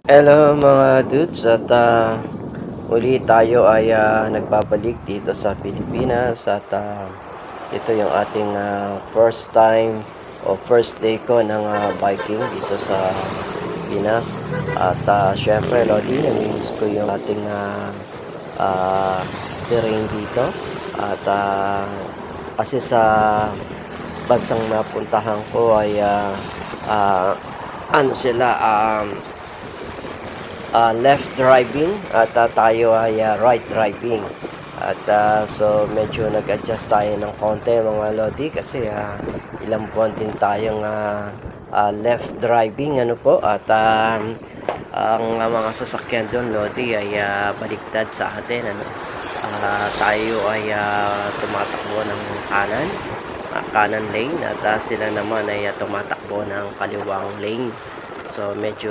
Hello mga dudes at uli tayo ay nagbabalik dito sa Pilipinas at ito yung ating first time o first day ko ng biking dito sa Pinas at syempre Lodi, namimiss ko yung ating terrain dito at kasi sa bansang napuntahan ko ay ano sila left driving at tayo ay right driving at so medyo nag-adjust tayo ng konti mga lodi kasi ilang buwan din tayong left driving ano po at ang mga sasakyan doon lodi ay baliktad sa atin ano. Tayo ay tumatakbo ng kanan lane at sila naman ay tumatakbo ng kaliwang lane, so medyo